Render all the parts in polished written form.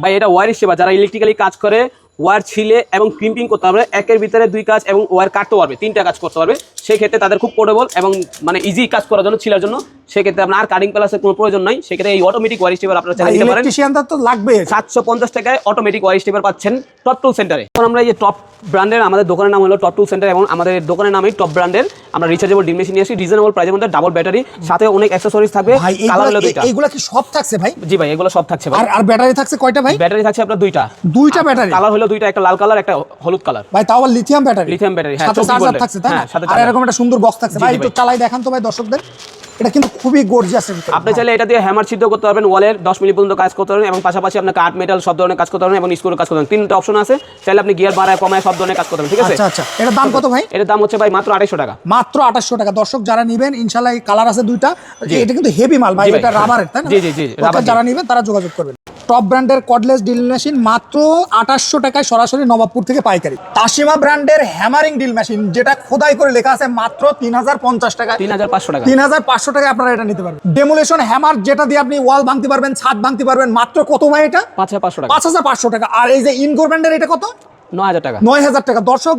ভাই এটা wire stepper, যারা ইলেকট্রিক্যালি কাজ করে, ওয়্যার ছিলে এবং ক্রিম্পিং করতে পারবে, একের ভিতরে 2 কাজ এবং ওয়্যার কাটতে পারবে, 3টা কাজ করতে পারবে। সেই ক্ষেত্রে তাদের খুব পোর্টেবল এবং মানে ইজি কাজ করার জন্য, ছিলার জন্য। সেক্ষেত্রে আপনার আর কাটিং প্লাসের কোনো প্রয়োজন নাই। সেক্ষেত্রে এই অটোমেটিক ওয়্যার স্টেপার আপনারা চাইলে নিতে পারেন। ইলেকট্রিশিয়ানদের তো লাগবে। 750 টাকায় অটোমেটিক ওয়্যার স্টেপার পাচ্ছেন টপ টুল সেন্টারে। এখন আমরা এই যে টপ ব্র্যান্ডের, আমাদের দোকানের নাম হলো টপ টুল সেন্টার এবং আমাদের দোকানের নামই টপ ব্র্যান্ডের। আমরা রিচার্জেবল ড্রিল মেশিন নিয়ে আসি রিজনেবল প্রাইসের মধ্যে, ডাবল ব্যাটারি, সাথে অনেক অ্যাকসেসরিজ থাকবে। কালার হলো 2টা। এইগুলা কি সব থাকছে ভাই? জি ভাই, এগুলো সব থাকছে ভাই। আর ব্যাটারি থাকছে কয়টা ভাই? ব্যাটারি থাকছে আপনার 2টা। 2টা ব্যাটারি। কালার হলো 2টা, একটা লাল কালার, একটা হলুদ কালার। ভাই তাও লিথিয়াম ব্যাটারি। লিথিয়াম ব্যাটারি, হ্যাঁ, সাথে চার্জার থাকছে তাই না? আর এরকম একটা সুন্দর বক্স থাকছে ভাই, একটু চালাই দেখান তো ভাই দর্শকদের। এটা কিন্তু খুবই গর্জিয়াস। আপনি চাইলে এটা দিয়ে হ্যামার সিদ্ধ করতে পারবেন, ওয়ালের 10 মিলি পর্যন্ত কাজ করতে পারবেন এবং পাশাপাশি আপনি কাঠ মেটাল সব ধরনের কাজ করতে পারবেন এবং স্ক্রু কাজ করতে পারবেন। 3টা অপশন আছে, চাইলে আপনি গিয়ার বাড়ায় কমায় সব ধরনের কাজ করতে পারবেন। ঠিক আছে? আচ্ছা আচ্ছা, এটার দাম কত ভাই? এটার দাম হচ্ছে ভাই মাত্র 250 টাকা। মাত্র 250 টাকা। দর্শক যারা নেবেন ইনশাআল্লাহ, এই কালার আছে 2টা। এটা কিন্তু হেভি মাল ভাই, এটা রাবারের তাই না? জি জি জি, রাবার। যারা নেবেন তারা যোগাযোগ করবেন। টপ ব্র্যান্ডের কর্ডলেস ড্রিল মেশিন মাত্র 2800 টাকায় সরাসরি নবাবপুর থেকে পাইকারি। তাসিমা ব্র্যান্ডের হ্যামারিং ড্রিল মেশিন, যেটা খোদাই করে লেখা আছে মাত্র 3050 টাকা। 3500 টাকা। 3500 টাকায় আপনারা এটা নিতে পারবেন। ডেমোলেশন হ্যামার, যেটা দিয়ে আপনি ওয়াল ভাঙতে পারবেন, ছাদ ভাঙতে পারবেন, মাত্র কত ভাই এটা? 5500 টাকা। 5500 টাকা। আর এই যে ইনগোর ব্র্যান্ডের এটা কত? 9000 টাকা। 9000 টাকা। দর্শক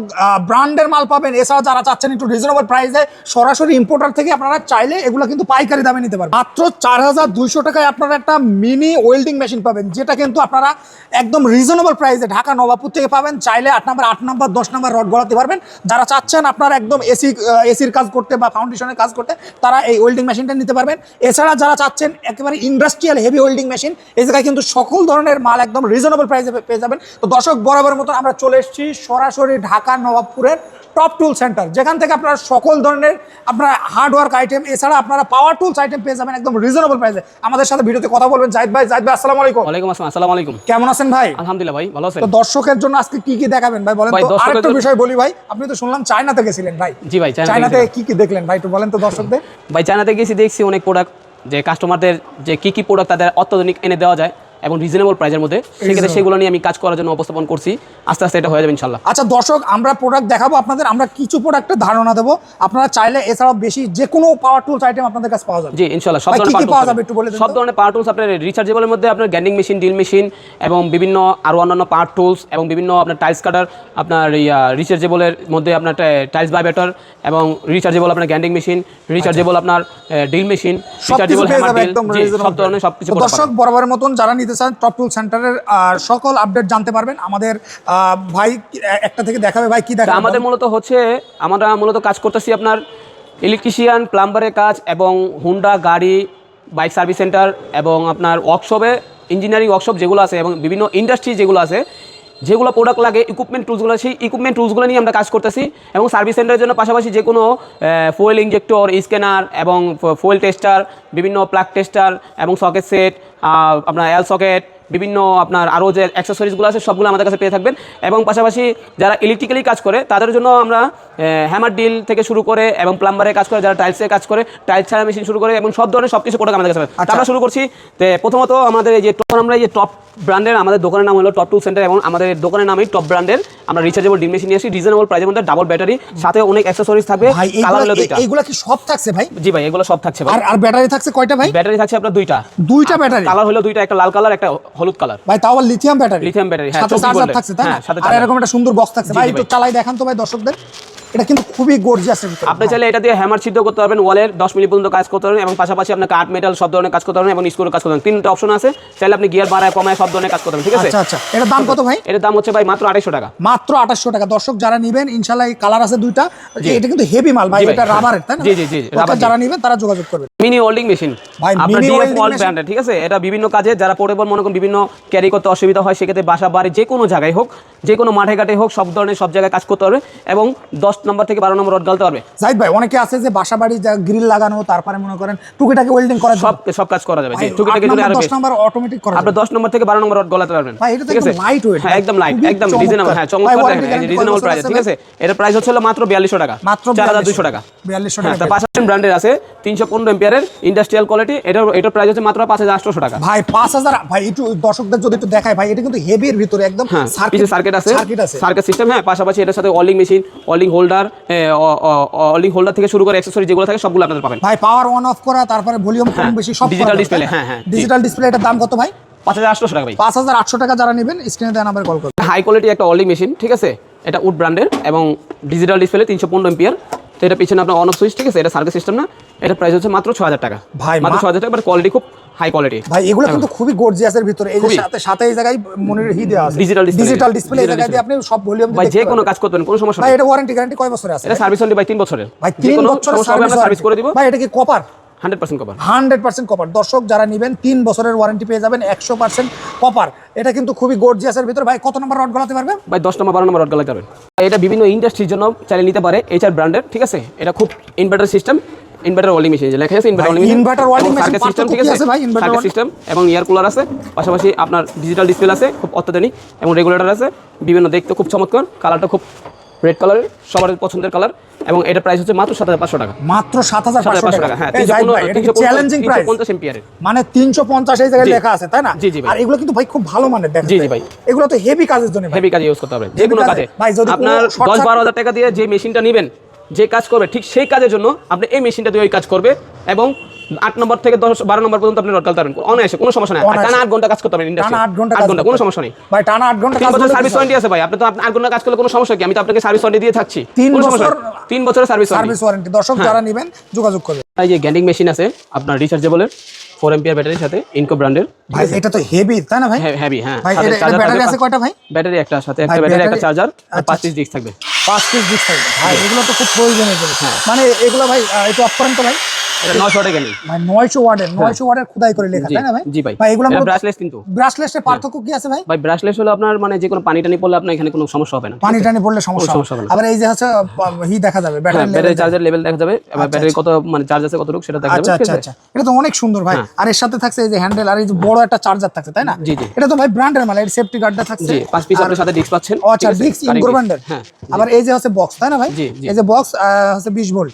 ব্র্যান্ডের মাল পাবেন। এছাড়া যারা চাচ্ছেন একটু রিজনেবল প্রাইসে সরাসরি ইম্পোর্টার থেকে আপনারা চাইলে এগুলো কিন্তু পাইকারি দামে নিতে পারবেন। মাত্র 4200 টাকায় আপনারা একটা মিনি ওয়েল্ডিং মেশিন পাবেন, যেটা কিন্তু আপনারা একদম রিজনেবল প্রাইসে ঢাকা নবাবপুর থেকে পাবেন। চাইলে 8 নাম্বার 8 নাম্বার 10 নাম্বার রড গলাতে পারবেন। যারা চাচ্ছেন আপনারা একদম এসির কাজ করতে বা ফাউন্ডেশনের কাজ করতে, তারা এই ওয়েল্ডিং মেশিনটা নিতে পারবেন। এছাড়া যারা চাচ্ছেন একেবারে ইন্ডাস্ট্রিয়াল হেভি ওয়েল্ডিং মেশিন, এই জায়গায় কিন্তু সকল ধরনের মাল একদম রিজনেবল প্রাইসে পেয়ে যাবেন। তো দর্শক, বরাবর মতন আমরা চলে এসেছি সরাসরি ঢাকা নবাবপুরের টপ টুল সেন্টার, যেখান থেকে আপনারা সকল ধরনের আপনারা হার্ডওয়ার্ক আইটেম, এছাড়া আপনারা পাওয়ার টুলস আইটেম পেয়ে যাবেন একদম রিজনেবল প্রাইসে। আমাদের সাথে ভিডিওতে কথা বলবেন জাহিদ ভাই। জাহিদ ভাই, আসসালামু আলাইকুম। ওয়ালাইকুম আসসালাম। আসসালামু আলাইকুম। কেমন আছেন ভাই? আলহামদুলিল্লাহ ভাই, ভালো আছেন। তো দর্শকের জন্য আজকে কি কি দেখাবেন ভাই বলেন তো? আরেকটা বিষয় বলি ভাই, আপনি তো শুনলাম চায়নাতে গেছিলেন ভাই। জি ভাই, চায়নাতে কি কি দেখলেন ভাই একটু বলেন তো দর্শকদের। ভাই চায়নাতে গেছি, দেখছি অনেক প্রোডাক্ট, যে কাস্টমারদের যে কি প্রোডাক্ট তাদের অত্যাধুনিক এনে দেওয়া যায় এবং রিজনেবল প্রাইসের মধ্যে, সেক্ষেত্রে সেগুলো নিয়ে আমি কাজ করার জন্য উপস্থাপন করছি। আস্তে আস্তে এটা হয়ে যাবে ইনশাল্লাহ। আচ্ছা দর্শক, আমরা প্রোডাক্ট দেখাবো আপনাদের, আমরা কিছু প্রোডাক্টের ধারণা দেবো। আপনারা চাইলে এছাড়াও বেশি যে কোনো পাওয়ার টুলস আইটেম আপনাদের কাছে পাওয়া যাবে। জি ইনশাল্লাহ, সব ধরনের পাওয়া যাবে। একটু বলে দিন। সব ধরনের পাওয়ার টুলস আপনার রিচার্জেবলের মধ্যে, আপনার গ্যান্ডিং মেশিন, ড্রিল মেশিন এবং বিভিন্ন আরও অন্যান্য পাওয়ার টুলস এবং বিভিন্ন আপনার টাইলস কাটার, আপনার রিচার্জেবলের মধ্যে আপনার টাইলস ভাইব্রেটর এবং রিচার্জেবল আপনার গ্যান্ডিং মেশিন, রিচার্জেবল আপনার drill machine, rechargeable hammer drill, সব ধরনের সবকিছু। দর্শক, বরাবরের মতন যারা নিতে চান টপ টুল সেন্টারের সকল আপডেট জানতে পারবেন। আমাদের ভাই একটা থেকে দেখাবে ভাই, কি দেখাবে? আমাদের আমরা মূলত কাজ করতেছি আপনার ইলেকট্রিশিয়ান, প্লাম্বারের কাজ এবং হুন্ডা গাড়ি, বাইক সার্ভিস সেন্টার এবং আপনার ওয়ার্কশপে ইঞ্জিনিয়ারিং ওয়ার্কশপ যেগুলো আছে এবং বিভিন্ন ইন্ডাস্ট্রি যেগুলো আছে, যেগুলো প্রোডাক্ট লাগে, ইকুইপমেন্ট টুলসগুলো, সেই ইকুইপমেন্ট টুলসগুলো নিয়ে আমরা কাজ করতেছি। এবং সার্ভিস সেন্টারের জন্য পাশাপাশি যে কোনো ফুয়েল ইঞ্জেক্টর, স্ক্যানার এবং ফুয়েল টেস্টার, বিভিন্ন প্লাগ টেস্টার এবং সকেট সেট, আপনার এল সকেট, বিভিন্ন আপনার আরও যে অ্যাক্সেসরিজগুলো আছে সবগুলো আমাদের কাছে পেয়ে থাকবেন। এবং পাশাপাশি যারা ইলেকট্রিক্যালি কাজ করে তাদের জন্য আমরা হ্যামার ডিল থেকে শুরু করে এবং প্লাম্বারের কাজ করে, যারা টাইলসের কাজ করে, টাইলস ছাড়া মেশিন শুরু করে এবং সব ধরনের সব কিছু প্রোডাক্ট আমাদের কাছে পাবেন। আমরা শুরু করছি প্রথমত আমাদের এই যে টপ ব্র্যান্ডের, আমাদের দোকানের নাম হলো টপ টুল সেন্টার এবং আমাদের দোকানের নামই টপ ব্র্যান্ডের। আমরা রিচার্জেবল ড্রিল মেশিন নিয়ে আসি রিজনেবল প্রাইসের মধ্যে, ডাবল ব্যাটারি, সাথে অনেক অ্যাক্সেসরিজ থাকবে। কালার হলো 2টা। এইগুলা কি সব থাকছে ভাই? জি ভাই, এগুলো সব থাকছে ভাই। আর ব্যাটারি থাকছে কয়টা ভাই? ব্যাটারি থাকছে আপনার 2টা। 2টা ব্যাটারি। কালার হলো 2টা, একটা লাল কালার, একটা হলুদ কালার। ভাই তাও লিথিয়াম ব্যাটারি। লিথিয়াম ব্যাটারি, হ্যাঁ, সাথে চার্জার থাকছে তাই না? আর এরকম একটা সুন্দর বক্স থাকছে ভাই, একটু চালাই দেখান তো ভাই দর্শকদের। এটা কিন্তু খুবই গর্জিয়াস। আপনি চাইলে এটা দিয়ে হ্যামার সিদ্ধ করতে পারবেন, ওয়ালের 10 মিলি পর্যন্ত কাজ করতে পারবেন এবং পাশাপাশি আপনি কাঠ মেটাল সব ধরনের কাজ করতে পারবেন এবং স্ক্রু কাজ করতে পারবেন। 3টা অপশন আছে, চাইলে আপনি গিয়ার বাড়ায় কমায় সব ধরনের কাজ করতে পারবেন। ঠিক আছে? আচ্ছা আচ্ছা, এটার দাম কত ভাই? এটার দাম হচ্ছে ভাই মাত্র 250 টাকা। মাত্র 250 টাকা। দর্শক যারা নেবেন ইনশাআল্লাহ, এই কালার আছে 2টা। এটা কিন্তু হেভি মাল ভাই, এটা রাবারের তাই না? জি জি জি, রাবার। যারা নেবেন তারা যোগাযোগ করবেন। মিনি ওয়েল্ডিং মেশিন ভাই, আপনার ডিএফ ওয়ার্ল্ড ব্র্যান্ডের। ঠিক আছে? এটা বিভিন্ন কাজে যারা পোর্টেবল মনে করেন, বিভিন্ন ক্যারি করতে অসুবিধা হয়, সেক্ষেত্রে বাসা বাড়ি যে কোনো জায়গায় হোক, যে কোনো মাঠে ঘাটে হোক, সব ধরনের সব জায়গায় কাজ করতে পারবে এবং 10 নম্বর থেকে 12 নম্বর রড গালতে পারবে। জাহিদ ভাই, অনেকে আছে যে বাসা বাড়ি গ্রিল লাগানো, তারপরে মনে করেন টুকিটাকে ওয়েল্ডিং করা, সব কাজ করা যাবে। জি, টুকিটাকে যদি আরো 10 নাম্বার অটোমেটিক করা, আপনি 10 নম্বর থেকে 12 নম্বর রড গলাতে পারবেন। ভাই এটা তো একদম লাইট ওয়েট। হ্যাঁ, একদম লাইট, একদম রিজনেবল। হ্যাঁ, চমৎকার, রিজনেবল প্রাইস। ঠিক আছে? এর প্রাইস হচ্ছে মাত্র 4200 টাকা, মাত্র 4200 টাকা। 4200 টাকা। টাকা। তার পাশে ব্র্যান্ডের আছে 315 এম্পিয়ারের ইন্ডাস্ট্রিয়াল কোয়ালিটি, এটার প্রাইস হচ্ছে মাত্র 5800 টাকা। ভাই 5000। ভাই একটু দর্শকদের যদি একটু দেখায় ভাই, এটা কিন্তু হেভির ভিতরে একদম সার্কিট আছে, সার্কিট সিস্টেম। হ্যাঁ, পাশাপাশি এটার সাথে ওয়েল্ডিং মেশিন, ওয়েল্ডিং হোল্ডার থেকে শুরু করে অ্যাকসেসরি যেগুলো থাকে সবগুলো আপনাদের পাবেন। ভাই পাওয়ার অন অফ করা, তারপরে ভলিউম কম বেশি সব ডিজিটাল ডিসপ্লে। হ্যাঁ হ্যাঁ, ডিজিটাল ডিসপ্লে। এটার দাম কত ভাই? 5800 টাকা ভাই। 5800 টাকা যারা নেবেন স্ক্রিনে দেওয়া নাম্বারে কল করবেন। হাই কোয়ালিটি একটা ওয়েল্ডিং মেশিন, ঠিক আছে, এটা উড ব্র্যান্ডের এবং ডিজিটাল ডিসপ্লে 315 এম্পিয়ার। তো এটা পিছনে আপনার অন অফ সুইচ, ঠিক আছে, এটা সার্কিট সিস্টেম না। এটা প্রাইস হচ্ছে মাত্র 6000 টাকা ভাই, মাত্র 6000 টাকা, বাট কোয়ালিটি খুব হাই কোয়ালিটি ভাই। এগুলো কিন্তু খুবই গর্জিয়াসের ভিতরে, এই যে সাথে এই জায়গায় মনির দেওয়া আছে, ডিজিটাল ডিসপ্লে, এই জায়গায় দিয়ে আপনি সব ভলিউম ভাই যে কোনো কাজ করবেন, কোনো সমস্যা ভাই। নেই। এটা ওয়ারেন্টি গ্যারান্টি কয় বছরের আছে? এটা সার্ভিস ওয়ারেন্টি ভাই 3 বছরের ভাই, যে 3 কোনো বছরের সমস্যা হবে আমরা সার্ভিস করে দিব ভাই। এটা কি কপার? 100% কভার। 100% কপার। দর্শক যারা নেবেন 3 বছরের ওয়ারেন্টি পেয়ে যাবেন, 100% কপার। এটা কিন্তু খুবই গর্জিয়াসের ভিতরে ভাই। কত নম্বর রড গলাতে পারবে ভাই? 10 নম্বর 12 নম্বর রড গলাতে পারবেন। এটা বিভিন্ন ইন্ডাস্ট্রির জন্য চাইলে নিতে পারে, এইচআর ব্র্যান্ডের, ঠিক আছে। এটা খুব inverter system, inverter welding machine, যে লেখা আছে inverter welding machine, inverter welding machine system, ঠিক আছে ভাই। ইনভার্টার সিস্টেম এবং এয়ার কুলার আছে, পাশাপাশি আপনার ডিজিটাল ডিসপ্লে আছে, খুব অত্যাধুনিক, এবং রেগুলেটর আছে, বিভিন্ন দেখতে খুব চমৎকার, কালারটা খুব রেড কালারের, সবার পছন্দের কালার। এবং এটা প্রাইস হচ্ছে মাত্র 7500 টাকা। মাত্র 7500 টাকা। হ্যাঁ, এই ভাই এটা কি চ্যালেঞ্জিং প্রাইস? 350 এম্পিয়ারের, মানে 350 এই জায়গায় লেখা আছে, তাই না? জি জি ভাই। আর এগুলো কিন্তু ভাই খুব ভালো মানের, দেখেন। জি জি ভাই। এগুলো তো হেভি কাজের জন্য, হেভি কাজে ইউজ করতে হবে, যে কোনো কাজে ভাই। যদি আপনার 10-12 হাজার টাকা দিয়ে যে মেশিনটা নেবেন, যে কাজ করবে ঠিক সেই কাজের জন্য আপনি এই মেশিনটা দিয়ে ওই কাজ করবে, এবং 8 নম্বর থেকে 10-12 নম্বর পর্যন্ত আপনি রড গালতে পারবেন অনায়াসে, কোনো সমস্যা নেই। টানা 8 ঘন্টা কাজ করতে পারবেন ইন্ডাস্ট্রি, 8 ঘন্টা কোনো সমস্যা নেই ভাই। টানা 8 ঘন্টা কাজ করতে সার্ভিস ওয়ারেন্টি আছে ভাই। আপনি তো 8 ঘন্টা কাজ করলে কোনো সমস্যা কি? আমি তো আপনাকে সার্ভিস ওয়ারেন্টি দিয়ে থাকছি। 3 বছরের সার্ভিস ওয়ারেন্টি। দর্শক যারা নেবেন যোগাযোগ করবেন। এই যে গ্যান্ডিং মেশিন আছে আপনার রিচার্জেবলের 4 এম্পিয়ার ব্যাটারির সাথে, ইনকো ব্র্যান্ডের ভাই। এটা তো হেভি, তাই না ভাই? হেভি, হ্যাঁ। ভাই এটা ব্যাটারি আছে কয়টা ভাই? ব্যাটারি একটা, সাথে একটা ব্যাটারি, একটা চার্জার, আর 5 পিস ডিস্ক থাকবে। 5 পিস ডিস্ক থাকবে ভাই। এগুলো তো খুব প্রয়োজনীয় জিনিস। মানে এগুলো ভাই একটু অফ করেন তো ভাই। এটা 900 টাকা নেই ভাই, 900 ওয়াটের খোদাই করে লেখা, তাই না ভাই? জি ভাই। ভাই এগুলো আমরা ব্রাশলেস, কিন্তু ব্রাশলেসের পার্থক্য কি আছে ভাই? ভাই ব্রাশলেস হলো আপনার মানে যে কোনো পানি টানি পড়লে আপনার এখানে কোনো সমস্যা হবে না, পানি টানি পড়লে সমস্যা হবে না। আবার এই যে হচ্ছে দেখা যাবে, ব্যাটারি চার্জের লেভেল দেখা যাবে, এবার ব্যাটারি কত মানে চার্জ আছে কতটুকু সেটা দেখা যাবে। আচ্ছা। এটা তো অনেক সুন্দর ভাই। আর এর সাথে থাকছে এই যে হ্যান্ডেল, আর এই যে বড় একটা চার্জার থাকছে, তাই না? জি জি। এটা তো ভাই ব্র্যান্ডের মাল, এর সেফটি গার্ডটা থাকছে। জি, 5 পিস আপনার সাথে ডিস্ক পাচ্ছেন। আচ্ছা, ডিস্ক ইনকো ব্র্যান্ডের। হ্যাঁ। আবার এই যে হচ্ছে বক্স, তাই না ভাই? এই যে বক্স হচ্ছে 20 ভোল্ট।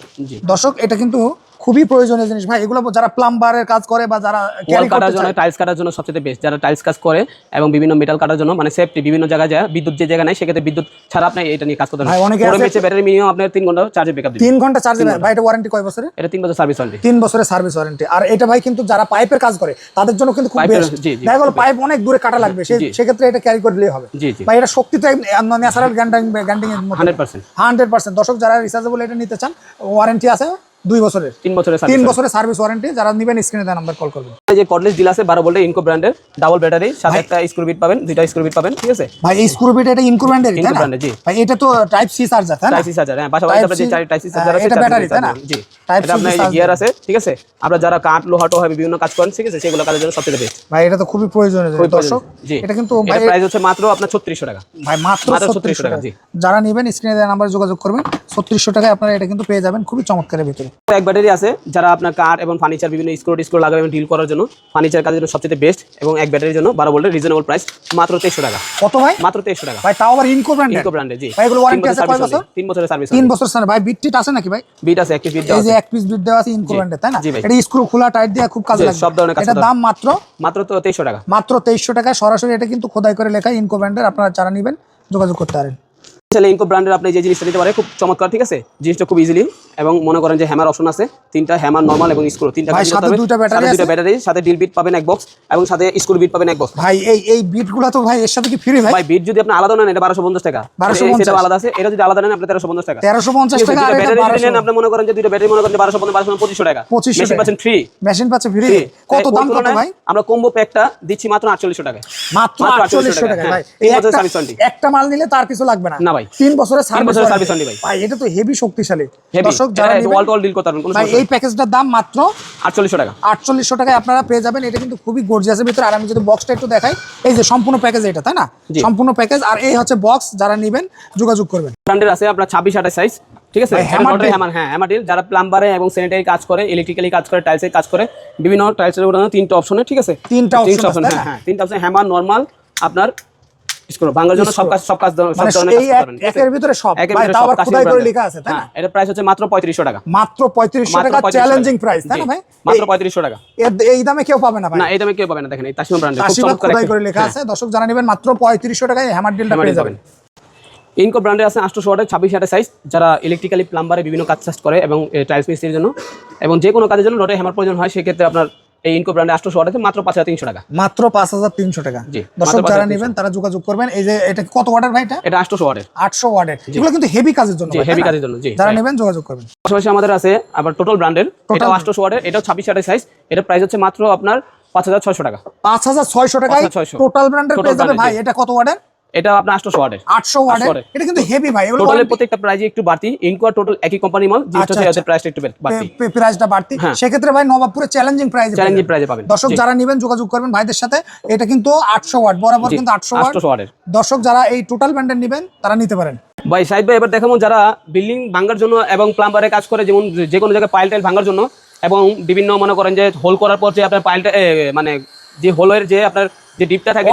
দর্শক এটা কিন্তু খুবই প্রয়োজনীয় জিনিস ভাই। এগুলো যারা প্লাম্বারের কাজ করে বা যারা ওয়াল কাটার জন্য, টাইলস কাটার জন্য সবচেয়ে বেস্ট। যারা টাইলস কাজ করে এবং বিভিন্ন মেটাল কাটার জন্য, মানে সেফটি, বিভিন্ন জায়গায় যায় বিদ্যুৎ যে জায়গা নাই, সেক্ষেত্রে বিদ্যুৎ ছাড়া আপনি এটা নিয়ে কাজ করতে পারবেন। ব্যাটারি মিনিমাম আপনার 3 ঘন্টা চার্জে ব্যাকআপ দিবে। 3 ঘন্টা চার্জে ভাই। এটা ওয়ারেন্টি কয় বছরের? এটা 3 বছর সার্ভিস ওয়ারেন্টি। 3 বছরের সার্ভিস ওয়ারেন্টি। আর এটা ভাই কিন্তু যারা পাইপের কাজ করে তাদের জন্য কিন্তু খুব বেস্ট। দেখা গেল পাইপ অনেক দূরে কাটা লাগবে, সেক্ষেত্রে এটা ক্যারি করলেই হবে। ভাই এটা শক্তি তো ন্যাচারাল গ্যান্ডিং এর মতো 100%। দর্শক যারা রিচার্জেবল এটা নিতে চান, ওয়ারেন্টি আছে 2 বছরের, 3 বছরের সার্ভিস ওয়ারেন্টি। যারা নেবেন স্ক্রিনে দেওয়া নাম্বার কল করবেন। এই যে কর্ডলেস ডিল আছে 12 ভোল্টের ইনকো ব্র্যান্ডের, ডাবল ব্যাটারি, সাথে একটা স্ক্রু বিট পাবেন, দুইটা স্ক্রু বিট পাবেন, ঠিক আছে ভাই? এই স্ক্রু বিট এটা ইনকো ব্র্যান্ডের, তাই না? জি ভাই এটা তো টাইপ সি চার্জার, তাই না? টাইপ সি চার্জার, হ্যাঁ। পাশাপাশি আপনাদের যে টাইপ সি চার্জার আছে, এটা ব্যাটারি, তাই না? জি। এটা আপনার এই যে গিয়ার আছে, ঠিক আছে। আমরা যারা কাঠ লোহাটো হয় বিভিন্ন কাজ করেন, ঠিক আছে, সেগুলো কাজের জন্য সবচেয়ে বেস্ট ভাই। এটা তো খুবই প্রয়োজনীয় দর্শক। জি। এটা কিন্তু ভাই প্রাইস হচ্ছে মাত্র আপনার 3600 টাকা ভাই। মাত্র 3600 টাকা। জি। যারা নেবেন স্ক্রিনে দেওয়া নাম্বারে যোগাযোগ করবেন। 3600 টাকায় আপনারা এটা কিন্তু পেয়ে যাবেন খুবই চমৎকারের ভিতরে। এক ব্যাটারি আছে যারা আপনার কাঠ এবং ফার্নিচার বিভিন্ন স্ক্রু লাগাবেন ডিল করার জন্য, ফার্নিচার কাজের জন্য সবচেয়ে বেস্ট, এবং এক ব্যাটারির জন্য 12 ভোল্টের রিজনেবল প্রাইস মাত্র 2300 টাকা। কত ভাই? মাত্র 2300 টাকা ভাই। তাও আবার ইনকো ব্র্যান্ডের। জি ভাই এগুলো ওয়ারেন্টি আছে কয় বছর? 3 বছরের সার্ভিস। 3 বছর স্যার। ভাই বিট টিট আছে নাকি ভাই? বিট আছে, এক পিস বিট দেওয়া এই যে আছে। এক পিস বিট দেওয়া আছে ইনকো ব্র্যান্ডের, তাই না? জি ভাই। এটা স্ক্রু খোলা টাইট দিয়ে খুব কাজে লাগে, সব ধরনের কাজ। এটা দাম মাত্র তো 2300 টাকা। মাত্র 2300 টাকা সরাসরি। এটা কিন্তু খোদাই করে লেখা ইনকো ব্র্যান্ডের। আপনারা যারা নেবেন যোগাযোগ করতে পারেন। ইনকো ব্র্যান্ডের আপনি যে জিনিসটা নিতে পারেন খুব চমৎকার, ঠিক আছে। জিনিসটা খুব ইজিলি, এবং মনে করেন যে হ্যামার অপশন আছে 3টা, হ্যামার, নরমাল এবং স্ক্রু 3টা। সাথে দুইটা ব্যাটারি, সাথে ডিল বিট পাবেন এক বক্স, এবং সাথে স্ক্রু বিট পাবেন এক বক্স। ভাই এই বিটগুলো তো ভাই এর সাথে কি ফ্রি ভাই? ভাই বিট যদি আপনি আলাদা নেন এটা 1250 টাকা, সেটা আলাদা আছে। এটা যদি আলাদা নেন আপনি 1350 টাকা। 1350 টাকা। আর ব্যাটারি যদি নেন আপনি মনে করেন যে দুইটা ব্যাটারি মনে করেন 1250 টাকা। মেশিন পাচ্ছেন ফ্রি। মেশিন পাচ্ছে ফ্রি। কত দাম কত ভাই? আমরা কম্বো প্যাকটা দিচ্ছি মাত্র 4800 টাকা। মাত্র 4800 টাকা ভাই। এই একটা মাল নিলে তার কিছু লাগবে না। না ভাই। 3 বছরের সার্ভিস ওয়ারেন্টি ভাই। ভাই এটা তো হেভি শক্তিশালী। দর্শক যারা ওয়াল টু ওয়াল ডিল করতে পারবেন কোন ভাই এই প্যাকেজটার দাম মাত্র 4800 টাকা। 4800 টাকায় আপনারা পেয়ে যাবেন। এটা কিন্তু খুবই গর্জিয়াসের ভিতরে। আর আমি যদি বক্সটা একটু দেখাই, এই যে সম্পূর্ণ প্যাকেজ এটা, তাই না? সম্পূর্ণ প্যাকেজ। আর এই হচ্ছে বক্স। যারা নেবেন যোগাযোগ করবেন। ব্র্যান্ডের আছে আপনার 26-28 সাইজ, ঠিক আছে। হ্যামার, হ্যামার ডিল যারা প্লাম্বারে এবং স্যানিটারি কাজ করে, ইলেকট্রিক্যালি কাজ করে, টাইলসের কাজ করে, বিভিন্ন টাইলসের উপর 3টা অপশনে, ঠিক আছে। 3টা অপশন, হ্যাঁ 3টা অপশন, হ্যামার, নরমাল, আপনার স্ক্রু ভাঙার জন্য সব ধরনের কাজ করতে পারেন। একের ভিতরে সব। ভাই তাও আবার খোদাই করে লেখা আছে, তাই না? এটা প্রাইস হচ্ছে মাত্র 3500 টাকা। মাত্র 3500 টাকা চ্যালেঞ্জিং প্রাইস, তাই না ভাই? মাত্র 3500 টাকা। এই দামে কেউ পাবে না ভাই। না, এই দামে কেউ পাবে না। দেখেন এই তাসিমা ব্র্যান্ডের খুব চমৎকার খোদাই করে লেখা আছে। দর্শক যারা নেবেন মাত্র 3500 টাকায় হ্যামার ডিলটা পেয়ে যাবেন। ইনকো ব্র্যান্ডের আছে 800 ওয়াটের 26-28 সাইজ, যারা ইলেকট্রিক্যালি প্লাম্বারে বিভিন্ন কাজ করে এবং টাইলস মিস্ত্রির জন্য এবং যে কোনো কাজের জন্য রডে হ্যামার প্রয়োজন হয়, সেক্ষেত্রে আপনার এই ইনকো ব্র্যান্ডের 800 ওয়াট আছে মাত্র 5300 টাকা। মাত্র 5300 টাকা। জি, দর্শক মাত্র যারা 5300 নেবেন তারা যোগাযোগ করবেন। এই যে এটা কত ওয়াটের ভাই? এটা 800 ওয়াটের। 800 ওয়াটের। এগুলো কিন্তু হেভি কাজের জন্য, হেভি কাজের জন্য। জি, যারা নেবেন যোগাযোগ করবেন। পাশাপাশি আমাদের আছে আবার টোটাল ব্র্যান্ডের, এটা 800 ওয়াটের, এটাও 26 ওয়াটের সাইজ। এটা প্রাইস হচ্ছে মাত্র আপনার 5600 টাকা। 5600 টাকায় টোটাল ব্র্যান্ডের পেয়ে যাবে ভাই। এটা কত ওয়াটের? এটা আপনার 800 ওয়াটের। 800 ওয়াটের। এটা কিন্তু হেভি ভাই। এগুলো টোটালের প্রত্যেকটা প্রাইসই একটু বাড়তি। ইনকো আর টোটাল একই কোম্পানি মাল, যেটা হচ্ছে এদের প্রাইসটা একটু বাড়তি। প্রাইসটা বাড়তি। সেক্ষেত্রে ভাই নবাবপুরে চ্যালেঞ্জিং প্রাইসে পাবেন। দর্শক যারা নেবেন যোগাযোগ করবেন ভাইদের সাথে। এটা কিন্তু 800 ওয়াট বরাবর, কিন্তু 800 ওয়াটের। দর্শক যারা এই টোটাল ব্র্যান্ডের নেবেন তারা নিতে পারেন। ভাই সাইদ ভাই, এবার দেখাবো যারা বিল্ডিং ভাঙার জন্য এবং প্লাম্বারে কাজ করে, যেমন যে কোনো জায়গায় পাইল টাইল ভাঙার জন্য, এবং বিভিন্ন মনে করেন যে হোল করার পর যে আপনার পাইলটা মানে যে হোলের যে আপনার যে ডিপটা থাকে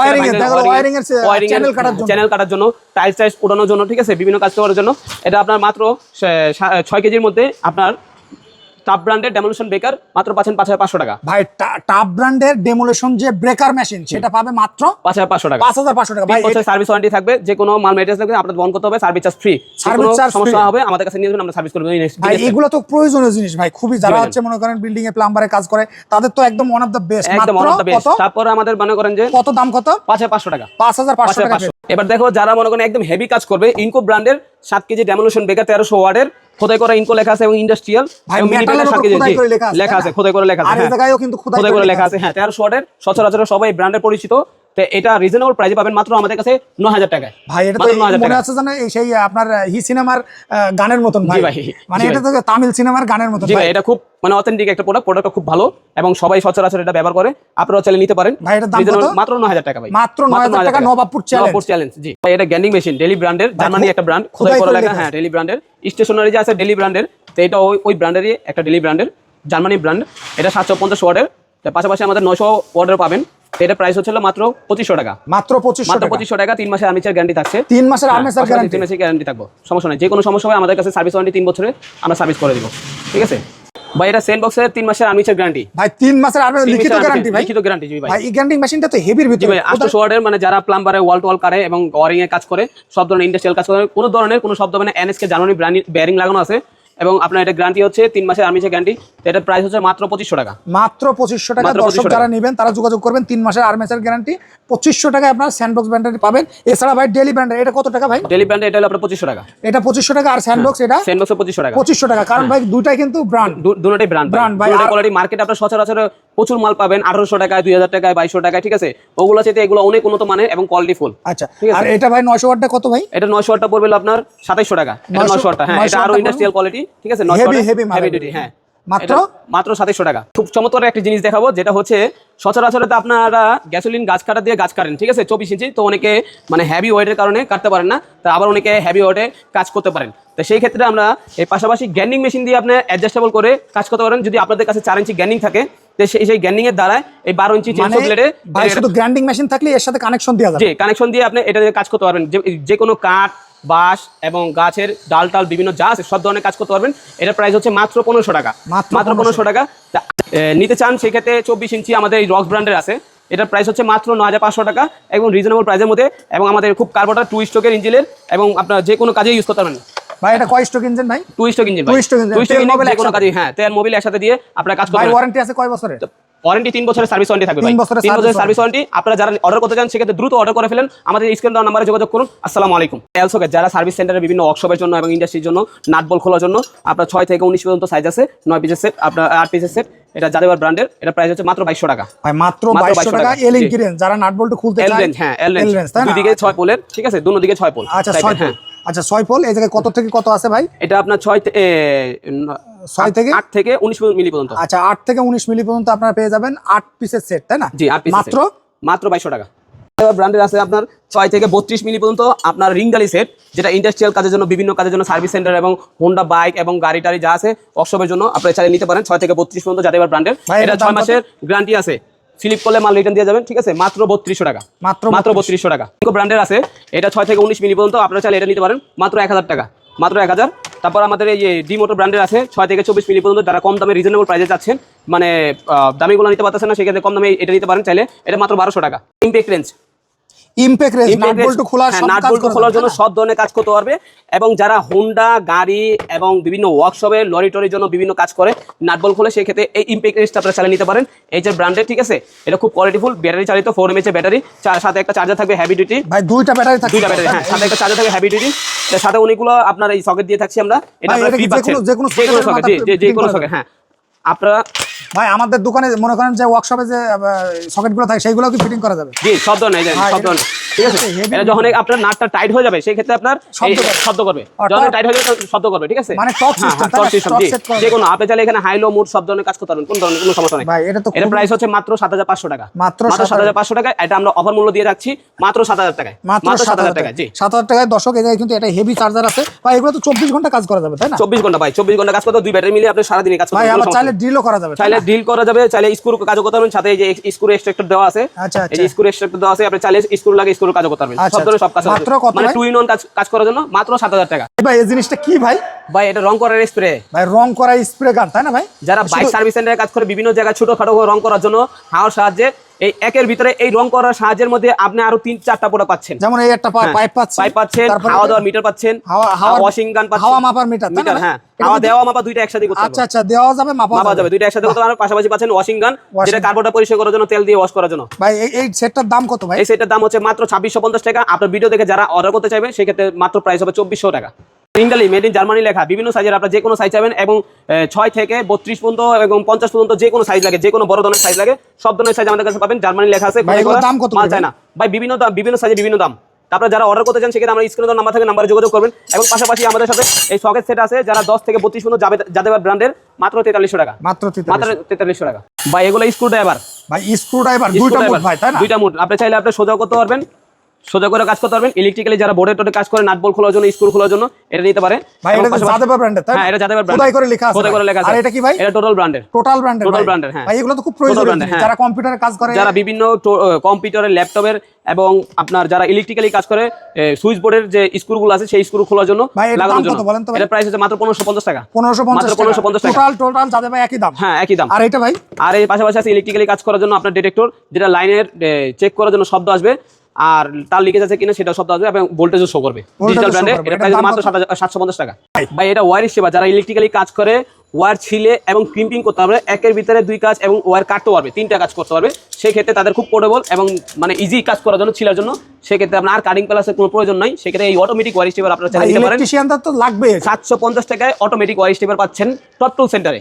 চ্যানেল কাটার জন্য, টাইলস টাইলস উঠানোর জন্য, ঠিক আছে, বিভিন্ন কাজ করার জন্য, এটা আপনার মাত্র 6 কেজির মধ্যে আপনার টাপ ব্র্যান্ডের ডেমোলিশন ব্রেকার মাত্র পাচ্ছেন 5500 টাকা। ভাই টাপ ব্র্যান্ডের ডেমোলিশন যে ব্রেকার মেশিন সেটা পাবে মাত্র 5500 টাকা। 5500 টাকা। ভাই বছর সার্ভিস ওয়ারেন্টি থাকবে। যে কোনো মাল মেটেরিয়ালস লাগবে আপনাদের বহন করতে হবে, service charge free. Service charge সমস্যা হবে আমাদের কাছে নিয়ে যাবেন, আমরা সার্ভিস করে দেব। ভাই এগুলো তো প্রয়োজনীয় জিনিস ভাই, খুবই। যারা হচ্ছে মনে করেন বিল্ডিং এ প্লাম্বারে কাজ করে তাদের তো একদম ওয়ান অফ দ্য বেস্ট। মাত্র তারপর আমাদের মনে করেন যে কত দাম? কত? 5500 টাকা। 5500 টাকা। এবার দেখো যারা মনে করেন একদম হেভি কাজ করবে, ইনকো ব্র্যান্ডের 7 কেজি ডেমোলিশন ব্রেকার 1300 ওয়াটের, খোদাই করা ইনকো লেখা আছে এবং ইন্ডাস্ট্রিয়াল লেখা আছে, খোদাই করে লেখা আছে। আর এই জায়গায়ও কিন্তু খোদাই করে লেখা আছে। হ্যাঁ, 1300 ওয়াটের সচরাচর সবাই ব্র্যান্ডের পরিচিত। তো এটা রিজনেবল প্রাইসে পাবেন মাত্র আমাদের কাছে 9000 টাকায়। ভাই এটা তো মনে আছে জানেন সেই আপনার হি সিনেমার গানের মতন ভাই। মানে এটা তো তামিল সিনেমার গানের মতন ভাই। এটা খুব মানে অথেন্টিক একটা প্রোডাক্টটা খুব ভালো এবং সবাই সচরাচর এটা ব্যবহার করে। আপনারা চাইলে নিতে পারেন। ভাই এটার দাম কত? মাত্র 9000 টাকা ভাই। মাত্র 9000 টাকা। নবাবপুর চ্যালেঞ্জ। জি ভাই, এটা গ্যান্ডিং মেশিন ডেলি ব্র্যান্ডের, জার্মানি একটা ব্র্যান্ড, খোদাই করে লেখা। হ্যাঁ, ডেলি ব্র্যান্ডের। স্টেশনারি যে আছে ডেলি ব্র্যান্ডের, তো এটা ওই ব্র্যান্ডেরই একটা ডেলি ব্র্যান্ডের, জার্মানি ব্র্যান্ড। এটা 750 ওয়াটের। তার পাশাপাশি আমাদের 900 ওয়াটের পাবেন। এটা প্রাইস হচ্ছিল মাত্র 2500 টাকা। মাত্র 2500 টাকা। 3 মাসের আর্মেচার গ্যারান্টি থাকছে। 3 মাসের আর্মেচার গ্যারান্টি। 3 মাসের গ্যারান্টি থাকবে, সমস্যা নাই। যে কোনো সমস্যা হয় আমাদের কাছে সার্ভিস ওয়ারেন্টি 3 বছরের আমরা সার্ভিস করে দিব, ঠিক আছে ভাই। এটা সেন্ট বক্সের 3 মাসের আর্মেচার গ্যারান্টি। ভাই 3 মাসের আর্মেচার লিখিত গ্যারান্টি ভাই। লিখিত গ্যারান্টি জি ভাই। ভাই এই গ্যারান্টি মেশিনটা তো হেভির ভিতরে। ভাই 800 ওয়াটের, মানে যারা প্লাম্বারে ওয়াল টু ওয়াল কারে এবং ওয়ারিং এর কাজ করে, সব ধরনের ইন্ডাস্ট্রিয়াল কাজ করে, কোনো ধরনের কোনো শব্দ মানে এনএসকে জার্মানি বেয়ারিং লাগানো আছে এবং আপনার এটা গ্যারান্টি হচ্ছে 3 মাসের আর্মেচার গ্যারান্টি। এটার প্রাইস হচ্ছে মাত্র 2500 টাকা। মাত্র 2500 টাকা। দর্শক যারা নেবেন তারা যোগাযোগ করবেন। 3 মাসের আর্মেচার গ্যারান্টি 2500 টাকায় আপনার স্যান্ডবক্স ব্র্যান্ডের পাবেন। এছাড়া ভাই ডেলি ব্র্যান্ডের এটা কত টাকা ভাই? ডেলি ব্র্যান্ডের এটা হলো আপনার 2500 টাকা। এটা 2500 টাকা। আর স্যান্ডবক্স এটা স্যান্ডবক্স 2500 টাকা। 2500 টাকা। কারণ ভাই দুটাই কিন্তু ব্র্যান্ড, দুটোই ব্র্যান্ড ভাই। দুটোই কোয়ালিটি। মার্কেটে আপনার সচরাচর প্রচুর মাল পাবেন 1800 টাকায়, 2000 টাকায়, 2200 টাকায়, ঠিক আছে। ওগুলো চাইতে এগুলো অনেক উন্নত মানের এবং কোয়ালিটি ফুল। আচ্ছা, আর এটা ভাই 900 ওয়াটটা কত ভাই? এটা 900 ওয়াটটা পড়বে আপনার 2700 টাকা। এটা 900 ওয়াটটা। হ্যাঁ, এটা আরো ইন্ডাস্ট্রিয়াল কোয়ালিটি, ঠিক আছে। 900 হেভি ডিউটি। হ্যাঁ, মাত্র 2700 টাকা। খুব চমৎকার একটা জিনিস দেখাবো, যেটা হচ্ছে সচরাচর আপনারা গ্যাসোলিন গাছ কাটা দিয়ে গাছ কাটেন, ঠিক আছে, 24 ইঞ্চি। তো অনেকে মানে হেভি ওয়েটের কারণে কাটতে পারেন না, তা আবার অনেকে হেভি ওয়েটে কাজ করতে পারেন। তো সেই ক্ষেত্রে আমরা এই পাশাপাশি গ্যান্ডিং মেশিন দিয়ে আপনি অ্যাডজাস্টেবল করে কাজ করতে পারেন। যদি আপনাদের কাছে 4 ইঞ্চি গ্যান্ডিং থাকে, তো সেই গ্যান্ডিং এর দ্বারা এই 12 ইঞ্চি চেইনসো ব্লেডে ভাই শুধু গ্যান্ডিং মেশিন থাকলে এর সাথে কানেকশন দেওয়া যাবে। জি, কানেকশন দিয়ে আপনি এটা দিয়ে কাজ করতে পারবেন। যে কোনো কাঠ, বাঁশ এবং গাছের ডাল টাল বিভিন্ন যা আছে সব ধরনের কাজ করতে পারবেন। এটার প্রাইস হচ্ছে মাত্র 1500 টাকা। মাত্র 1500 টাকা। নিতে চান সেক্ষেত্রে 24 ইঞ্চি আমাদের এই রক্স ব্র্যান্ডের আছে। এটার প্রাইস হচ্ছে মাত্র 9500 টাকা এবং রিজনেবল প্রাইসের মধ্যে, এবং আমাদের খুব কার্বোটার 2 স্ট্রোকের ইঞ্জিনের, এবং আপনার যে কোনো কাজে ইউজ করতে পারবেন। ভাই এটা কয় স্ট্রোক ইঞ্জিন ভাই? 2 স্ট্রোক ইঞ্জিন। 2 স্ট্রোক মোবাইল যে কোনো কাজে, হ্যাঁ, তেল মোবিল একসাথে দিয়ে আপনারা কাজ করতে পারবেন। ভাই ওয়ারেন্টি আছে কয় বছরের? ওয়ারেন্টি 3 বছরের সার্ভিস ওয়ারেন্টি থাকবে ভাই। 3 বছরের সার্ভিস ওয়ারেন্টি। আপনারা যারা অর্ডার করতে চান সেক্ষেত্রে দ্রুত অর্ডার করে ফেলেন, আমাদের স্ক্রিন দেওয়া নম্বরে যোগাযোগ করুন। আসসালামু আলাইকুম। এলসোকে যারা সার্ভিস সেন্টারে বিভিন্ন ওয়ার্কশপের জন্য এবং ইন্ডাস্ট্রির জন্য নাট বল খোলার জন্য, আপনার 6 থেকে 19 পর্যন্ত সাইজ আছে, 9 পিসের সেট, আপনার 8 পিসের সেট। এটা জাদেবার ব্র্যান্ডের। এটা প্রাইস হচ্ছে মাত্র 2200 টাকা। ভাই মাত্র 2200 টাকা। এলিং কিরেন যারা নাট বল্ট খুলতে চায়, হ্যাঁ, দুই দিকে 6 পোলের, ঠিক আছে, দুনো দিকে 6 পোল। আচ্ছা 6 পোল। আচ্ছা 6 পোল। এই জায়গায় কত থেকে কত আছে ভাই? এটা আপনার 6 থেকে 8 থেকে 19 মিলি পর্যন্ত। আচ্ছা 8 থেকে 19 মিলি পর্যন্ত আপনারা পেয়ে যাবেন 8 পিসের সেট, তাই না? জি, 8 পিস মাত্র 2200 টাকা। ব্র্যান্ডের আছে আপনার 6 থেকে 32 মিলি পর্যন্ত আপনার রিংডালি সেট, যেটা ইন্ডাস্ট্রিয়াল কাজের জন্য, বিভিন্ন কাজের জন্য, সার্ভিস সেন্টার এবং হোন্ডা বাইক এবং গাড়ি টাড়ি যা আছে ওয়ার্কশপের জন্য আপনারা চাইলে নিতে পারেন। 6 থেকে 32 পর্যন্ত জাদেবার ব্র্যান্ডের। এটা 6 মাসের গ্যারান্টি আছে। স্লিপ করলে মাল রিটার্ন দিয়ে যাবেন, ঠিক আছে। মাত্র 3200 টাকা। মাত্র 3200 টাকা। ইনকো ব্র্যান্ডের আছে। এটা 6 থেকে 19 মিলি পর্যন্ত আপনারা চাইলে এটা নিতে পারেন মাত্র 1000 টাকা। মাত্র 1000। তারপর আমাদের এই যে ডি মোটর ব্র্যান্ডের আছে 6 থেকে 24 মিলি পর্যন্ত, যারা কম দামে রিজনেবল প্রাইসে যাচ্ছেন, মানে দামিগুলো নিতে পারতেছেন না, সেক্ষেত্রে কম দামে এটা নিতে পারেন চাইলে। এটা মাত্র 1200 টাকা। ইম্প্যাক্ট রেঞ্জ ইমপ্যাক্ট রেস নাট বল্টু খোলার সব নাট কাজ বল্টু খোলার জন্য সব ধরনের কাজ করতে পারবে। এবং যারা হোন্ডা গাড়ি এবং বিভিন্ন ওয়ার্কশপে লরি টরির জন্য বিভিন্ন কাজ করে নাট বল্টু খোলে, সেই ক্ষেত্রে এই ইমপ্যাক্ট রেসটা আপনারা চালিয়ে নিতে পারেন। এই যে ব্র্যান্ডের, ঠিক আছে, এটা খুব কোয়ালিটিফুল, ব্যাটারি চালিত 4 mAh ব্যাটারি, সাথে একটা চার্জার থাকবে হেভি ডিউটি। ভাই দুইটা ব্যাটারি থাকবে, দুইটা ব্যাটারি, হ্যাঁ, সাথে একটা চার্জার থাকবে হেভি ডিউটি, সাথে অনেকগুলো আপনার এই সকেট দিয়ে থাকছি আমরা। এটা আপনারা ফ্রি পাচ্ছেন, যে কোনো সকেট, যে কোনো সকেট, হ্যাঁ আপনারা। ভাই আমাদের দোকানে মনে করেন যে ওয়ার্কশপে যে সকেটগুলো থাকে সেইগুলো কি ফিটিং করা যাবে? জি, সব ধরনের, সব ধরনের, ঠিক আছে। এটা যখন আপনার নাটটা টাইট হয়ে যাবে সেই ক্ষেত্রে আপনার শব্দ করবে, যখন টাইট হয়ে যাবে শব্দ করবে, ঠিক আছে। মানে টক সিস্টেম, যে কোনো আপনি চাইলে এখানে হাই লো মুড সব ধরনের কাজ করতে পারবেন, কোন ধরনের কোনো সমস্যা নেই। ভাই এটা তো এর প্রাইস হচ্ছে মাত্র 7500 টাকা, মাত্র 7500 টাকা। এটা আমরা অফার মূল্য দিয়ে রাখছি মাত্র 7000 টাকায়, মাত্র 7000 টাকা। জি, 7000 টাকায় দর্শক, এটা কিন্তু এটা হেভি চার্জার আছে ভাই। এগুলো তো 24 ঘন্টা কাজ করা যাবে, তাই না? 24 ঘন্টা ভাই, 24 ঘন্টা কাজ করতে, দুই ব্যাটারি মিলিয়ে আপনি সারা দিনে কাজ করতে ভাই। পারবেন। আবার চাইলে ডিলও করা যাবে, চাইলে ডিল করা যাবে, চাইলে স্ক্রু কাজও করতে পারবেন, সাথে এই যে স্ক্রু এক্সট্রাক্টর দেওয়া আছে। আচ্ছা, এই যে স্ক্রু এক্সট্রাক্টর দেওয়া আছে, আপনি চাইলে স্ক্রু লাগে স্ক্রু কাজও করতে পারবেন, সব ধরনের সব কাজ করতে পারবেন। মানে 2 in 1 কাজ করার জন্য মাত্র 7000 টাকা। ভাই এই জিনিসটা কি ভাই? ভাই এটা রং করার স্প্রে। ভাই রং করা স্প্রে গান, তাই না ভাই? যারা বাইক সার্ভিস সেন্টারে কাজ করে বিভিন্ন জায়গায় ছোটখাটো রং করার জন্য হাওয়ার সাহায্যে, এই একের ভিতরে এই রং করার সাহায্যের মধ্যে আপনি আরো 3-4টা প্রোডাক্ট পাচ্ছেন। যেমন এই একটা পাইপ পাচ্ছেন, হাওয়া দেওয়ার মিটার পাচ্ছেন, হাওয়া ওয়াশিং গান পাচ্ছেন, হাওয়া মাপার মিটার, হ্যাঁ, হাওয়া দেওয়া মাপা দুইটা একসাথে করতে পারবেন। আচ্ছা, দেওয়া যাবে, মাপা যাবে, দুইটা একসাথে করতে পারবেন। পাশাপাশি পাচ্ছেন ওয়াশিং গান, যেটা কার্বোটা পরিষ্কার করার জন্য, তেল দিয়ে ওয়াশ করার জন্য। ভাই এই সেটটার দাম কত ভাই? এই সেটটার দাম হচ্ছে মাত্র 2650 টাকা। আপনার ভিডিও দেখে যারা অর্ডার করতে চাইবে সেক্ষেত্রে মাত্র প্রাইস হবে 2400 টাকা। ইন্ডালি মেড ইন জার্মানি লেখা, বিভিন্ন সাইজের, আপনার যে কোনো সাইজ চাইবেন, এবং 6 থেকে 32 পর্যন্ত এবং 50 পর্যন্ত যে কোনো সাইজ লাগে, যে কোনো বড় ধরনের সাইজ লাগে, সব ধরনের সাইজ আমাদের কাছে পাবেন। জার্মানি লেখা আছে, দাম কত মাল চায় না ভাই, বিভিন্ন দাম, বিভিন্ন সাইজে বিভিন্ন দাম। তারপরে যারা অর্ডার করতে চান সেক্ষেত্রে আমরা স্ক্রিনে নাম্বার থাকে, নাম্বারে যোগাযোগ করবেন। এবং পাশাপাশি আমাদের সাথে এই সকেট সেট আছে, যারা 10 থেকে 32 পর্যন্ত যাবে ব্র্যান্ডের, মাত্র 4300 টাকা, মাত্র 4300 টাকা। ভাই এগুলো স্ক্রু ড্রাইভার, ভাই স্ক্রু ড্রাইভার দুইটা মুড ভাই, তাই না? দুইটা মুড, আপনি চাইলে আপনি সোজা করতে পারবেন, সোজা করে কাজ করতে পারবেন। ইলেকট্রিক্যালি যারা বোর্ডে টোডে কাজ করে, নাট বল্টু খোলার জন্য, স্ক্রু খোলার জন্য এটা নিতে পারে। ভাই এটা জাদেবা ব্র্যান্ডের, তাই না? হ্যাঁ, এটা জাদেবা ব্র্যান্ড, খোদাই করে লেখা আছে, খোদাই করে লেখা আছে। আর এটা কি ভাই? এটা টোটাল ব্র্যান্ডের, টোটাল ব্র্যান্ডের, হ্যাঁ ভাই এগুলো তো খুব প্রয়োজনীয়, যারা কম্পিউটারে কাজ করে, যারা বিভিন্ন কম্পিউটারের, ল্যাপটপের এবং আপনার যারা ইলেকট্রিক্যালি কাজ করে, সুইচ বোর্ডের যে স্ক্রুগুলো আছে সেই স্ক্রু খোলার জন্য, লাগানোর জন্য। এটা প্রাইস হচ্ছে মাত্র 1550 টাকা, 1550 টাকা। টোটাল জাদেবা একই দাম? হ্যাঁ, একই দাম। আর এটা ভাই? আর এর পাশাপাশি আছে ইলেকট্রিক্যালি কাজ করার জন্য আপনার ডিটেক্টর, যেটা লাইনের চেক করার জন্য শব্দ আসবে, আর তার লিকেজ আছে কিনা সেটা শব্দ আসবে, এবং ভোল্টেজও শো করবে। ডিজিটাল ব্র্যান্ডে এটা প্রাইস মাত্র 750 টাকা। ভাই এটা ওয়্যার সেবা, যারা ইলেকট্রিক্যালি কাজ করে, ওয়্যার ছিলে এবং ক্রিম্পিং করতে পারবে, একের ভিতরে 2 কাজ, এবং ওয়্যার কাটতে পারবে, 3টা কাজ করতে পারবে, সেই ক্ষেত্রে তাদের খুব পোর্টেবল এবং মানে ইজি কাজ করার জন্য, ছিলার জন্য, সেক্ষেত্রে আপনার আর কাটিং প্লাসের কোনো প্রয়োজন নাই। সেক্ষেত্রে এই অটোমেটিক ওয়্যার স্টেপার আপনারা চাইলে নিতে পারেন। ইলেকট্রিশিয়ানদের তো লাগবে। 750 টাকায় অটোমেটিক ওয়্যার স্টেপার পাচ্ছেন টপ টুল সেন্টারে।